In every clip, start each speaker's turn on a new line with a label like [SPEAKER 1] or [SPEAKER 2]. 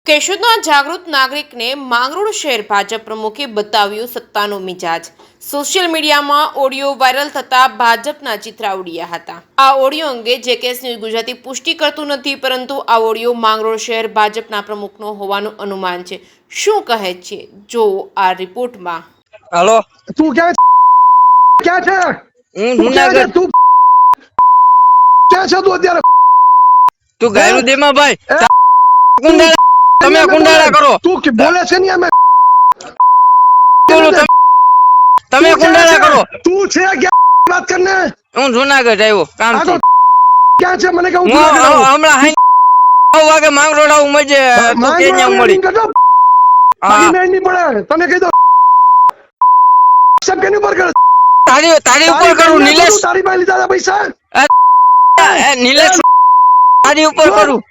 [SPEAKER 1] કેશોદના જાગૃત નાગરિકને માંગરોળ શહેર ભાજપ પ્રમુખે બતાવ્યો સત્તાનો મિજાજ। સોશિયલ મીડિયામાં ઓડિયો વાયરલ થતા ભાજપના ચિત્રા ઉડ્યા હતા। આ ઓડિયો અંગે જેકેએસ ન્યૂઝ ગુજરાતી પુષ્ટિ કરતું નથી, પરંતુ આ ઓડિયો માંગરોળ શહેર ભાજપના પ્રમુખનો હોવાનું અનુમાન છે। શું કહે છે જો આ રિપોર્ટમાં।
[SPEAKER 2] हेलो
[SPEAKER 3] तू क्या क्या છે
[SPEAKER 2] હું
[SPEAKER 3] તું ક્યાં છે?
[SPEAKER 2] જુનાગઢ
[SPEAKER 3] તું ક્યાં છે તું અત્યારે?
[SPEAKER 2] તું ગાયરું દેમાં ભાઈ
[SPEAKER 3] એ,
[SPEAKER 2] કુંડાળા તમે કુંડાળા કરો
[SPEAKER 3] તું કે બોલે છે ને અમે
[SPEAKER 2] બોલો તમે કુંડાળા કરો।
[SPEAKER 3] તું છે ક્યાં વાત કરને?
[SPEAKER 2] હું જુનાગઢ આવ્યો કામ
[SPEAKER 3] આ
[SPEAKER 2] છે।
[SPEAKER 3] તો ક્યાં છે મને કહું
[SPEAKER 2] હું હમણાં હાઈ 9 વાગે માંગરોળ આવું મજે તું કે ન્યા મળી।
[SPEAKER 3] બાકી મેળ નહીં પડે તને કહી દો સબ કેની ઉપર કર
[SPEAKER 2] તારી ઉપર કરું નિલેશ
[SPEAKER 3] તારી પાસે લીધા હતા પૈસા
[SPEAKER 2] નિલેશ તારી ઉપર કરું।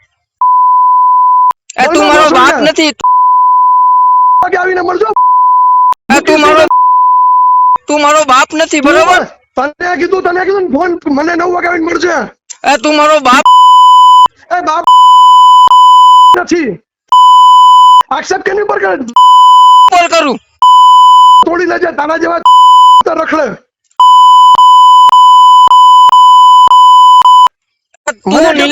[SPEAKER 2] તું મારો બાપ નથી
[SPEAKER 3] કે આવીને મળજો
[SPEAKER 2] તું મારો બાપ નથી બરોબર।
[SPEAKER 3] તને કીધું ફોન મને 9 વાગે આવીને મળજે।
[SPEAKER 2] તું મારો બાપ
[SPEAKER 3] એ બાપ નથી આક્ષેપ કેની ઉપર કરે
[SPEAKER 2] ઉપર કરું।
[SPEAKER 3] તોડી લેજે તારા જેવા રખડે
[SPEAKER 2] તું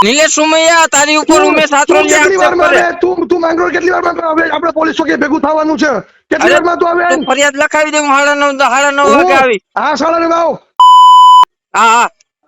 [SPEAKER 2] નિલેશ સુમૈયા તારી ઉપર ઉમેશ આત્રોલિયા
[SPEAKER 3] કેટલી
[SPEAKER 2] આક્ષેપ
[SPEAKER 3] વારમાં
[SPEAKER 2] કરે।
[SPEAKER 3] આવે? તું માંગરોળ કેટલી વારમાં આવે? આપણે પોલીસ ચોકી ભેગું થવાનું છે કેટલી વારમાં તું આવે?
[SPEAKER 2] તું ફરિયાદ લખાવી દે હું 9:30 વાગે આવી।
[SPEAKER 3] હા 9:30 આવો
[SPEAKER 2] હા